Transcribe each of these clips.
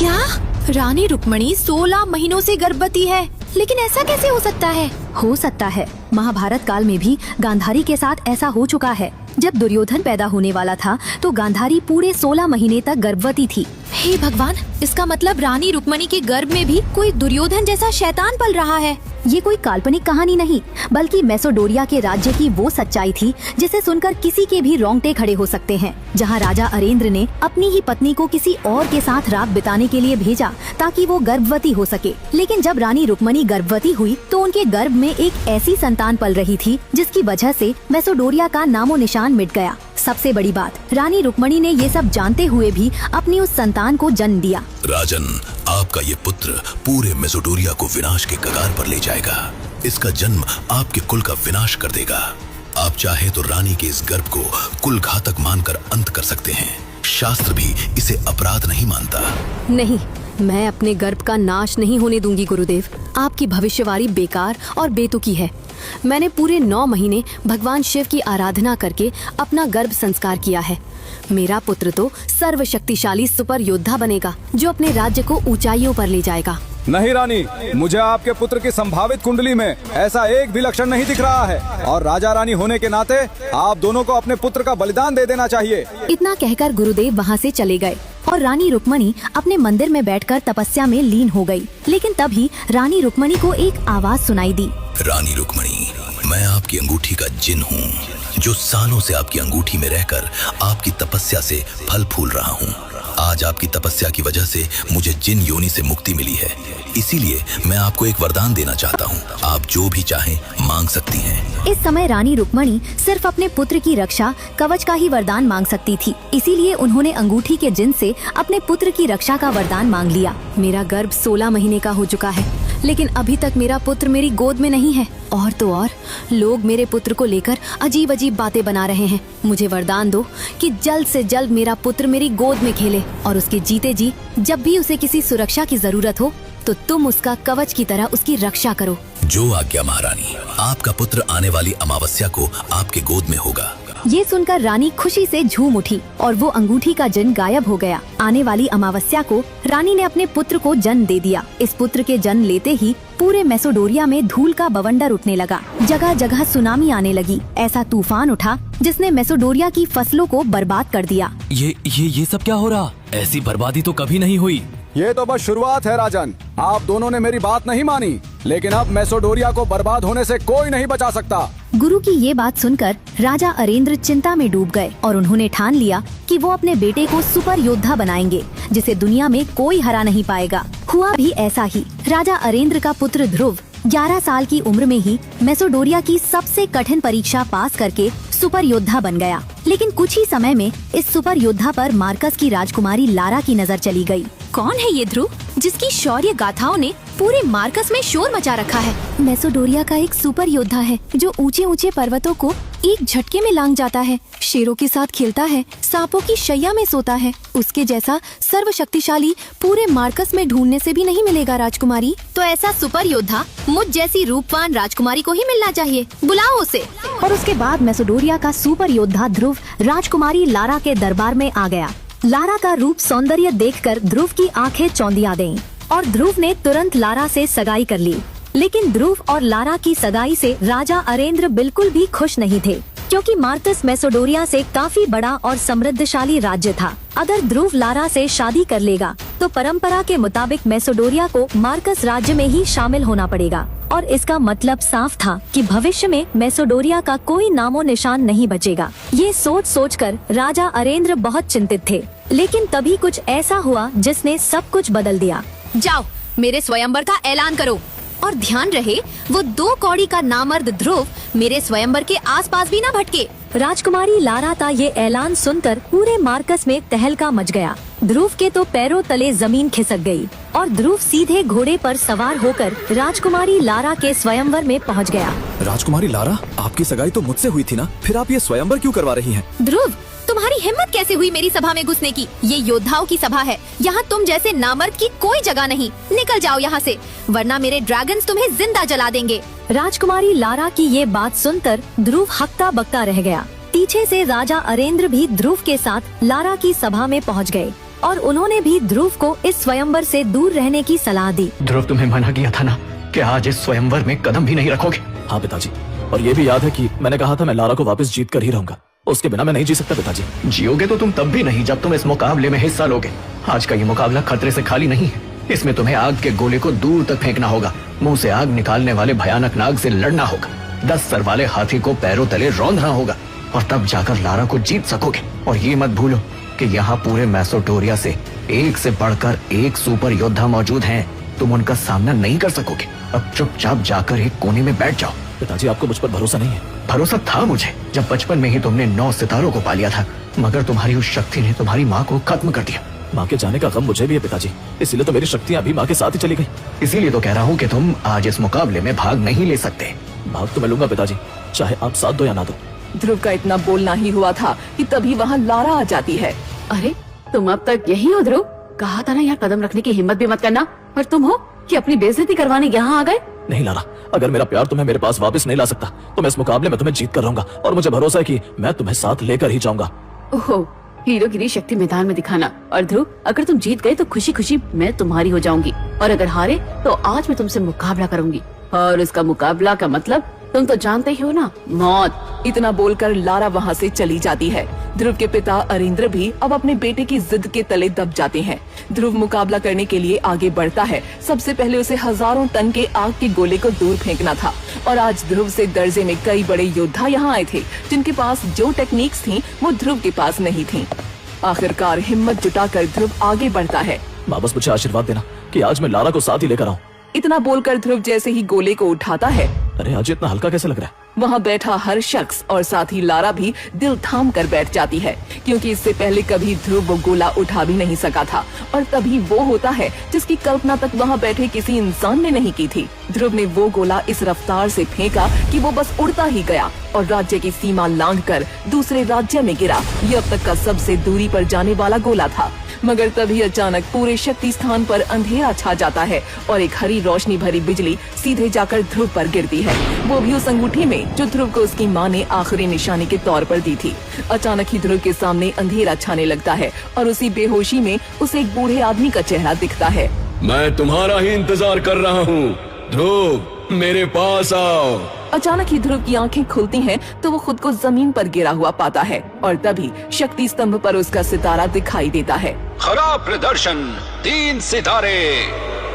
क्या रानी रुक्मणी 16 महीनों से गर्भवती है? लेकिन ऐसा कैसे हो सकता है? हो सकता है। महाभारत काल में भी गांधारी के साथ ऐसा हो चुका है। जब दुर्योधन पैदा होने वाला था तो गांधारी पूरे 16 महीने तक गर्भवती थी। हे भगवान, इसका मतलब रानी रुक्मणी के गर्भ में भी कोई दुर्योधन जैसा शैतान पल रहा है। ये कोई काल्पनिक कहानी नहीं, बल्कि मेसोडोरिया के राज्य की वो सच्चाई थी जिसे सुनकर किसी के भी रोंगटे खड़े हो सकते हैं। जहाँ राजा अरेंद्र ने अपनी ही पत्नी को किसी और के साथ रात बिताने के लिए भेजा ताकि वो गर्भवती हो सके। लेकिन जब रानी रुक्मणी गर्भवती हुई तो उनके गर्भ में एक ऐसी संतान पल रही थी जिसकी वजह से मेसोडोरिया का नामो निशान मिट गया। सबसे बड़ी बात, रानी रुक्मणी ने ये सब जानते हुए भी अपनी उस संतान को जन्म दिया। राजन, आपका ये पुत्र पूरे मेसोडोरिया को विनाश के कगार पर ले जाएगा। इसका जन्म आपके कुल का विनाश कर देगा। आप चाहे तो रानी के इस गर्भ को कुल घातक मानकर अंत कर सकते हैं। शास्त्र भी इसे अपराध नहीं मानता। नहीं, मैं अपने गर्भ का नाश नहीं होने दूंगी गुरुदेव। आपकी भविष्यवाणी बेकार और बेतुकी है। मैंने पूरे 9 महीने भगवान शिव की आराधना करके अपना गर्भ संस्कार किया है। मेरा पुत्र तो सर्वशक्तिशाली सुपर योद्धा बनेगा जो अपने राज्य को ऊंचाइयों पर ले जाएगा। नहीं रानी, मुझे आपके पुत्र की संभावित कुंडली में ऐसा एक भी लक्षण नहीं दिख रहा है और राजा रानी होने के नाते आप दोनों को अपने पुत्र का बलिदान दे देना चाहिए। इतना कहकर गुरुदेव वहाँ से चले गए और रानी रुक्मणी अपने मंदिर में बैठकर तपस्या में लीन हो गई। लेकिन तभी रानी रुक्मणी को एक आवाज सुनाई दी। रानी रुक्मणी, मैं आपकी अंगूठी का जिन हूँ जो सालों से आपकी अंगूठी में रहकर आपकी तपस्या से फल फूल रहा हूँ। आज आपकी तपस्या की वजह से मुझे जिन योनि से मुक्ति मिली है, इसीलिए मैं आपको एक वरदान देना चाहता हूँ। आप जो भी चाहें मांग सकती हैं। इस समय रानी रुक्मणी सिर्फ अपने पुत्र की रक्षा कवच का ही वरदान मांग सकती थी, इसीलिए उन्होंने अंगूठी के जिन से अपने पुत्र की रक्षा का वरदान मांग लिया। मेरा गर्भ 16 महीने का हो चुका है, लेकिन अभी तक मेरा पुत्र मेरी गोद में नहीं है। और तो और लोग मेरे पुत्र को लेकर अजीब अजीब बातें बना रहे हैं। मुझे वरदान दो कि जल्द से जल्द मेरा पुत्र मेरी गोद में खेले और उसके जीते जी जब भी उसे किसी सुरक्षा की जरूरत हो तो तुम उसका कवच की तरह उसकी रक्षा करो। जो आज्ञा महारानी। आपका पुत्र आने वाली अमावस्या को आपके गोद में होगा। ये सुनकर रानी खुशी से झूम उठी और वो अंगूठी का जिन गायब हो गया। आने वाली अमावस्या को रानी ने अपने पुत्र को जन्म दे दिया। इस पुत्र के जन्म लेते ही पूरे मेसोडोरिया में धूल का बवंडर उठने लगा। जगह जगह सुनामी आने लगी। ऐसा तूफान उठा जिसने मेसोडोरिया की फसलों को बर्बाद कर दिया। ये सब क्या हो रहा? ऐसी बर्बादी तो कभी नहीं हुई। ये तो बस शुरुआत है राजन। आप दोनों ने मेरी बात नहीं मानी, लेकिन अब मेसोडोरिया को बर्बाद होने से कोई नहीं बचा सकता। गुरु की ये बात सुनकर राजा अरेंद्र चिंता में डूब गए और उन्होंने ठान लिया कि वो अपने बेटे को सुपर योद्धा बनाएंगे जिसे दुनिया में कोई हरा नहीं पाएगा। हुआ भी ऐसा ही। राजा अरेंद्र का पुत्र ध्रुव 11 साल की उम्र में ही मेसोडोरिया की सबसे कठिन परीक्षा पास करके सुपर योद्धा बन गया। लेकिन कुछ ही समय में इस सुपर योद्धा पर मार्कस की राजकुमारी लारा की नजर चली गई। कौन है ये ध्रुव जिसकी शौर्य गाथाओं ने पूरे मार्कस में शोर मचा रखा है? मेसोडोरिया का एक सुपर योद्धा है जो ऊंचे ऊंचे पर्वतों को एक झटके में लांग जाता है, शेरों के साथ खेलता है, सांपों की शैया में सोता है। उसके जैसा सर्वशक्तिशाली पूरे मार्कस में ढूंढने से भी नहीं मिलेगा राजकुमारी। तो ऐसा सुपर योद्धा मुझ जैसी रूपवान राजकुमारी को ही मिलना चाहिए। बुलाओ उसे। और उसके बाद मेसोडोरिया का सुपर योद्धा ध्रुव राजकुमारी लारा के दरबार में आ गया। लारा का रूप सौंदर्य देखकर ध्रुव की आंखें चौंधिया गईं और ध्रुव ने तुरंत लारा से सगाई कर ली। लेकिन ध्रुव और लारा की सगाई से राजा अरेंद्र बिल्कुल भी खुश नहीं थे, क्योंकि मार्कस मेसोडोरिया से काफी बड़ा और समृद्धशाली राज्य था। अगर ध्रुव लारा से शादी कर लेगा तो परंपरा के मुताबिक मेसोडोरिया को मार्कस राज्य में ही शामिल होना पड़ेगा और इसका मतलब साफ था कि भविष्य में मेसोडोरिया का कोई नामो निशान नहीं बचेगा। ये सोच सोचकर राजा अरेंद्र बहुत चिंतित थे। लेकिन तभी कुछ ऐसा हुआ जिसने सब कुछ बदल दिया। जाओ, मेरे स्वयंवर का ऐलान करो और ध्यान रहे वो 2 कौड़ी का नामर्द ध्रुव मेरे स्वयंवर के आसपास भी ना भटके। राजकुमारी लारा का ये ऐलान सुनकर पूरे मार्कस में तहलका मच गया। ध्रुव के तो पैरों तले जमीन खिसक गई और ध्रुव सीधे घोड़े पर सवार होकर राजकुमारी लारा के स्वयंवर में पहुंच गया। राजकुमारी लारा, आपकी सगाई तो मुझसे हुई थी ना, फिर आप ये स्वयंवर क्यों करवा रही हैं? ध्रुव, तुम्हारी हिम्मत कैसे हुई मेरी सभा में घुसने की? ये योद्धाओं की सभा है, यहाँ तुम जैसे नामर्द की कोई जगह नहीं। निकल जाओ यहाँ से, वरना मेरे ड्रैगन्स तुम्हें जिंदा जला देंगे। राजकुमारी लारा की ये बात सुनकर ध्रुव हक्का बक्का रह गया। पीछे से राजा अरेंद्र भी ध्रुव के साथ लारा की सभा में पहुँच गए। और उन्होंने भी ध्रुव को इस स्वयंवर से दूर रहने की सलाह दी। ध्रुव, तुम्हें मना किया था ना कि आज इस स्वयंवर में कदम भी नहीं रखोगे। हाँ पिताजी, और ये भी याद है कि मैंने कहा था मैं लारा को वापस जीत कर ही रहूंगा। उसके बिना मैं नहीं जी सकता पिताजी। जियोगे तो तुम तब भी नहीं जब तुम इस मुकाबले में हिस्सा लोगे। आज का ये मुकाबला खतरे से खाली नहीं है। इसमें तुम्हें आग के गोले को दूर तक फेंकना होगा, मुंह से आग निकालने वाले भयानक नाग से लड़ना होगा, 10 सर वाले हाथी को पैरों तले रौंदना होगा, और तब जाकर लारा को जीत सकोगे। और ये मत भूलो कि यहाँ पूरे मैसोटोरिया से बढ़कर एक सुपर योद्धा मौजूद हैं। तुम उनका सामना नहीं कर सकोगे। अब चुपचाप जाकर एक कोने में बैठ जाओ। पिताजी, आपको मुझ पर भरोसा नहीं है? भरोसा था मुझे जब बचपन में ही तुमने 9 सितारों को पा लिया था, मगर तुम्हारी उस शक्ति ने तुम्हारी माँ को खत्म कर दिया। माँ के जाने का गम मुझे भी है पिताजी, इसीलिए तो मेरी शक्तियाँ अभी माँ के साथ ही चली गई। इसीलिए तो कह रहा हूँ कि तुम आज इस मुकाबले में भाग नहीं ले सकते। भाग तो मैं लूंगा पिताजी, चाहे आप साथ दो या ना दो। ध्रुव का इतना बोलना ही हुआ था कि तभी वहाँ लारा आ जाती है। अरे तुम अब तक यही हो ध्रुव? कहा था ना यहाँ कदम रखने की हिम्मत भी मत करना, पर तुम हो कि अपनी बेइज्जती करवाने यहाँ आ गए। नहीं लारा, अगर मेरा प्यार तुम्हें मेरे पास वापस नहीं ला सकता तो मैं इस मुकाबले में तुम्हें जीत कर रहूंगा, और मुझे भरोसा है कि मैं तुम्हें साथ लेकर ही जाऊंगा। ओहो, हीरोगिरी शक्ति मैदान में दिखाना। और ध्रुव, अगर तुम जीत गए तो खुशी खुशी मैं तुम्हारी हो जाऊंगी, और अगर हारे तो आज मैं तुमसे मुकाबला करूंगी, और उसका मुकाबला का मतलब तुम तो जानते ही हो ना, मौत। इतना बोलकर लारा वहाँ से चली जाती है। ध्रुव के पिता अरिंद्र भी अब अपने बेटे की जिद के तले दब जाते हैं। ध्रुव मुकाबला करने के लिए आगे बढ़ता है। सबसे पहले उसे हजारों टन के आग के गोले को दूर फेंकना था, और आज ध्रुव से दर्जे में कई बड़े योद्धा यहाँ आए थे, जिनके पास जो टेक्निक्स थी वो ध्रुव के पास नहीं थी। आखिरकार हिम्मत जुटाकर ध्रुव आगे बढ़ता है। माँ, बस मुझे आशीर्वाद देना कि आज मैं लारा को साथ ही लेकर आऊँ। इतना बोलकर ध्रुव जैसे ही गोले को उठाता है, अरे आज इतना हल्का कैसे लग रहा है? वहाँ बैठा हर शख्स और साथ ही लारा भी दिल थाम कर बैठ जाती है, क्योंकि इससे पहले कभी ध्रुव वो गोला उठा भी नहीं सका था। और तभी वो होता है जिसकी कल्पना तक वहाँ बैठे किसी इंसान ने नहीं की थी। ध्रुव ने वो गोला इस रफ्तार से फेंका कि वो बस उड़ता ही गया और राज्य की सीमा लांघकर दूसरे राज्य में गिरा। ये अब तक का सबसे दूरी पर जाने वाला गोला था। मगर तभी अचानक पूरे शक्ति स्थान पर अंधेरा छा जाता है और एक हरी रोशनी भरी बिजली सीधे जाकर ध्रुव पर गिरती है, वो भी उस अंगूठी में जो ध्रुव को उसकी माँ ने आखिरी निशानी के तौर पर दी थी। अचानक ही ध्रुव के सामने अंधेरा छाने लगता है और उसी बेहोशी में उसे एक बूढ़े आदमी का चेहरा दिखता है। मैं तुम्हारा ही इंतजार कर रहा हूँ, ध्रुव मेरे पास आओ। अचानक ही ध्रुव की आंखें खुलती हैं तो वो खुद को जमीन पर गिरा हुआ पाता है, और तभी शक्ति स्तंभ पर उसका सितारा दिखाई देता है। खराब प्रदर्शन, 3 सितारे।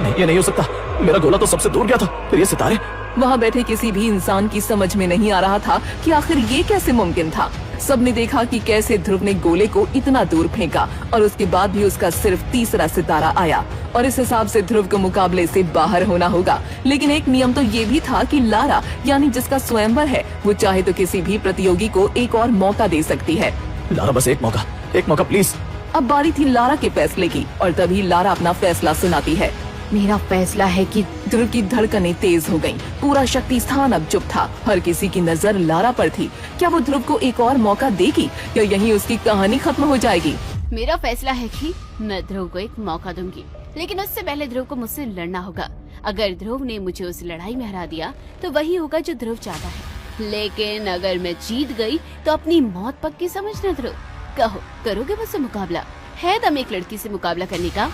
नहीं, ये नहीं हो सकता, मेरा गोला तो सबसे दूर गया था, फिर ये सितारे। वहाँ बैठे किसी भी इंसान की समझ में नहीं आ रहा था कि आखिर ये कैसे मुमकिन था। सबने देखा कि कैसे ध्रुव ने गोले को इतना दूर फेंका और उसके बाद भी उसका सिर्फ तीसरा सितारा आया, और इस हिसाब से ध्रुव को मुकाबले से बाहर होना होगा। लेकिन एक नियम तो ये भी था कि लारा यानी जिसका स्वयंवर है वो चाहे तो किसी भी प्रतियोगी को एक और मौका दे सकती है। लारा, बस एक मौका प्लीज। अब बारी थी लारा के फैसले की, और तभी लारा अपना फैसला सुनाती है। मेरा फैसला है कि ध्रुव की धड़कनें तेज हो गईं। पूरा शक्ति स्थान अब चुप था। हर किसी की नजर लारा पर थी। क्या वो ध्रुव को एक और मौका देगी या यहीं उसकी कहानी खत्म हो जाएगी? मेरा फैसला है कि मैं ध्रुव को एक मौका दूंगी, लेकिन उससे पहले ध्रुव को मुझसे लड़ना होगा। अगर ध्रुव ने मुझे उस लड़ाई में हरा दिया तो वही होगा जो ध्रुव चाहता है, लेकिन अगर मैं जीत गई तो अपनी मौत पक्की समझना। ध्रुव, कहो करोगे मुझसे मुकाबला? है दम एक लड़की से मुकाबला करने का?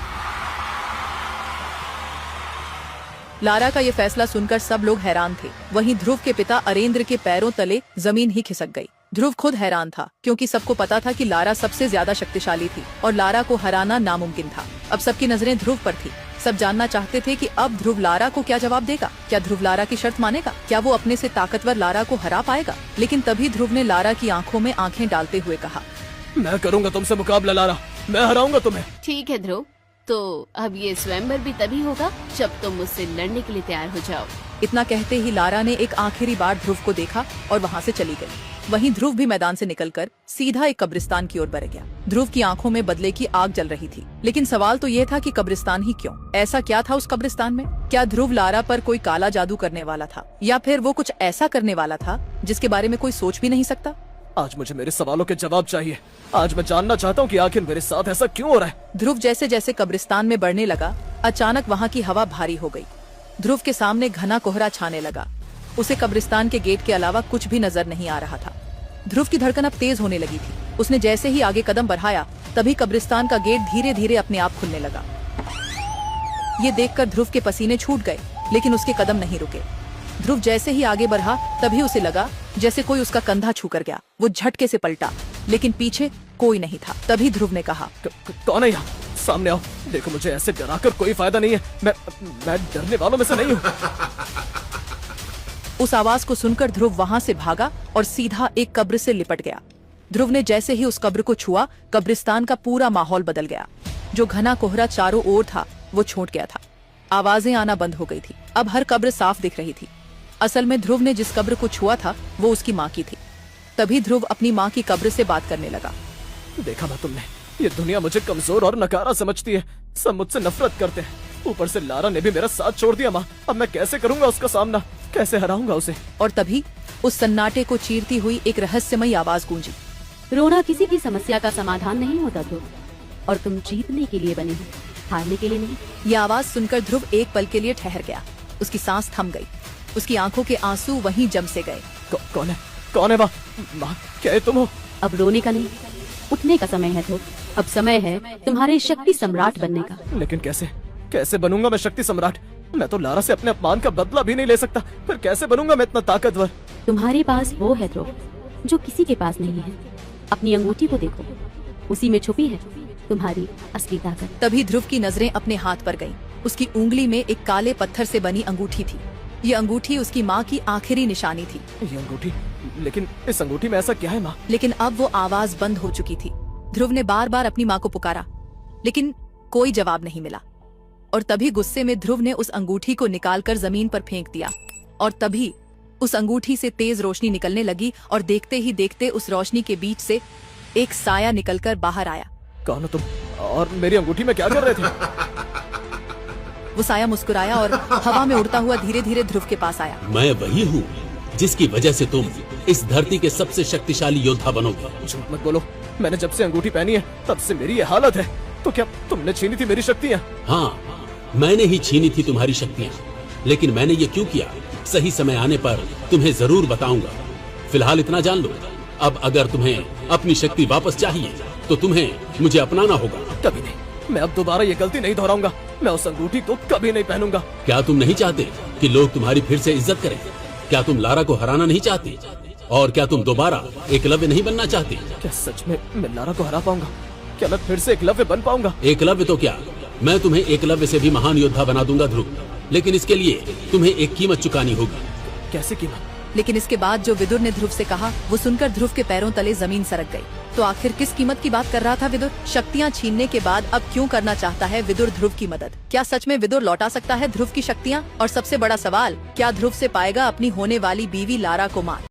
लारा का ये फैसला सुनकर सब लोग हैरान थे। वहीं ध्रुव के पिता अरेंद्र के पैरों तले जमीन ही खिसक गई। ध्रुव खुद हैरान था, क्योंकि सबको पता था कि लारा सबसे ज्यादा शक्तिशाली थी और लारा को हराना नामुमकिन था। अब सबकी नजरें ध्रुव पर थी। सब जानना चाहते थे कि अब ध्रुव लारा को क्या जवाब देगा। क्या ध्रुव लारा की शर्त मानेगा? क्या वो अपने से ताकतवर लारा को हरा पाएगा? लेकिन तभी ध्रुव ने लारा की आंखों में आंखें डालते हुए कहा, मैं करूंगा तुमसे मुकाबला लारा, मैं हराऊंगा तुम्हें। ठीक है ध्रुव, तो अब ये स्वयंवर भी तभी होगा जब तुम मुझसे लड़ने के लिए तैयार हो जाओ। इतना कहते ही लारा ने एक आखिरी बार ध्रुव को देखा और वहाँ से चली गई। वहीं ध्रुव भी मैदान से निकलकर सीधा एक कब्रिस्तान की ओर बढ़ गया। ध्रुव की आंखों में बदले की आग जल रही थी, लेकिन सवाल तो ये था कि कब्रिस्तान ही क्यों? ऐसा क्या था उस कब्रिस्तान में? क्या ध्रुव लारा पर कोई काला जादू करने वाला था, या फिर वो कुछ ऐसा करने वाला था जिसके बारे में कोई सोच भी नहीं सकता? आज मुझे मेरे सवालों के जवाब चाहिए। आज मैं जानना चाहता हूँ कि आखिर मेरे साथ ऐसा क्यों हो रहा है। ध्रुव जैसे जैसे कब्रिस्तान में बढ़ने लगा, अचानक वहाँ की हवा भारी हो गई। ध्रुव के सामने घना कोहरा छाने लगा। उसे कब्रिस्तान के गेट के अलावा कुछ भी नजर नहीं आ रहा था। ध्रुव की धड़कन अब तेज होने लगी थी। उसने जैसे ही आगे कदम बढ़ाया तभी कब्रिस्तान का गेट धीरे धीरे अपने आप खुलने लगा। ये देखकर ध्रुव के पसीने छूट गए, लेकिन उसके कदम नहीं रुके। ध्रुव जैसे ही आगे बढ़ा तभी उसे लगा जैसे कोई उसका कंधा छू कर गया। वो झटके से पलटा, लेकिन पीछे कोई नहीं था। तभी ध्रुव ने कहा, कौन है यहाँ? सामने आओ। देखो, मुझे ऐसे डराकर कोई फायदा नहीं है। मैं डरने वालों में से नहीं हूँ। उस आवाज को सुनकर ध्रुव वहां से भागा और सीधा एक कब्र से लिपट गया। ध्रुव ने जैसे ही उस कब्र को छुआ, कब्रिस्तान का पूरा माहौल बदल गया। जो घना कोहरा चारों ओर था वो छूट गया था। आवाजें आना बंद हो गई थी। अब हर कब्र साफ दिख रही थी। असल में ध्रुव ने जिस कब्र को छुआ था वो उसकी माँ की थी। तभी ध्रुव अपनी माँ की कब्र से बात करने लगा। देखा ना तुमने, ये दुनिया मुझे कमजोर और नकारा समझती है। सब मुझसे नफरत करते हैं। ऊपर से लारा ने भी मेरा साथ छोड़ दिया। माँ, अब मैं कैसे करूँगा उसका सामना? कैसे हराऊंगा उसे? और तभी उस सन्नाटे को चीरती हुई एक रहस्यमयी आवाज गूंजी। रोना किसी भी समस्या का समाधान नहीं होता ध्रुव, और तुम जीतने के लिए बने हो, हारने के लिए नहीं। ये आवाज सुनकर ध्रुव एक पल के लिए ठहर गया। उसकी सांस थम गई। उसकी आंखों के आंसू वहीं जम से गए। कौन है? कौन है? माँ, क्या तुम हो? अब रोने का नहीं, उठने का समय है ध्रुव। अब समय है तुम्हारे शक्ति सम्राट बनने का। लेकिन कैसे बनूंगा मैं शक्ति सम्राट? मैं तो लारा से अपने अपमान का बदला भी नहीं ले सकता। फिर कैसे बनूंगा मैं इतना ताकतवर? तुम्हारे पास वो है ध्रुव जो किसी के पास नहीं है। अपनी अंगूठी को देखो, उसी में छुपी है तुम्हारी असली ताकत। तभी ध्रुव की नजरें अपने हाथ पर गईं। उसकी उंगली में एक काले पत्थर से बनी अंगूठी थी। ये अंगूठी उसकी माँ की आखिरी निशानी थी। ये अंगूठी? लेकिन इस अंगूठी में ऐसा क्या है माँ? लेकिन अब वो आवाज बंद हो चुकी थी। ध्रुव ने बार बार अपनी माँ को पुकारा, लेकिन कोई जवाब नहीं मिला। और तभी गुस्से में ध्रुव ने उस अंगूठी को निकालकर जमीन पर फेंक दिया। और तभी उस अंगूठी से तेज रोशनी निकलने लगी और देखते ही देखते उस रोशनी के बीच से एक साया निकलकर बाहर आया। कौन हो तुम? और मेरी अंगूठी में क्या कर रहे थे? वो साया मुस्कुराया और हवा में उड़ता हुआ धीरे धीरे ध्रुव के पास आया। मैं वही हूँ जिसकी वजह से तुम इस धरती के सबसे शक्तिशाली योद्धा बनोगे। झूठ मत बोलो। मैंने जब से अंगूठी पहनी है तब से मेरी ये हालत है। तो क्या तुमने छीनी थी मेरी शक्तियाँ? हाँ, मैंने ही छीनी थी तुम्हारी शक्तियाँ। लेकिन मैंने ये क्यों किया, सही समय आने पर तुम्हें जरूर बताऊंगा। फिलहाल इतना जान लो, अब अगर तुम्हें अपनी शक्ति वापस चाहिए तो तुम्हें मुझे अपनाना होगा। कभी नहीं, मैं अब दोबारा ये गलती नहीं दोहराऊंगा। मैं उस अंगूठी को कभी नहीं पहनूंगा। क्या तुम नहीं चाहते कि लोग तुम्हारी फिर से इज्जत करें? क्या तुम लारा को हराना नहीं चाहते? और क्या तुम दोबारा एकलव्य नहीं बनना चाहते? क्या सच में मैं लारा को हरा पाऊंगा? क्या मैं फिर से एकलव्य बन पाऊंगा? एकलव्य तो क्या, मैं तुम्हें एकलव्य से भी महान योद्धा बना दूंगा ध्रुव। लेकिन इसके लिए तुम्हें एक कीमत चुकानी होगी। कैसे कीमत? लेकिन इसके बाद जो विदुर ने ध्रुव से कहा वो सुनकर ध्रुव के पैरों तले जमीन सरक गई। तो आखिर किस कीमत की बात कर रहा था विदुर? शक्तियाँ छीनने के बाद अब क्यों करना चाहता है विदुर ध्रुव की मदद? क्या सच में विदुर लौटा सकता है ध्रुव की शक्तियाँ? और सबसे बड़ा सवाल, क्या ध्रुव से पाएगा अपनी होने वाली बीवी लारा को मार?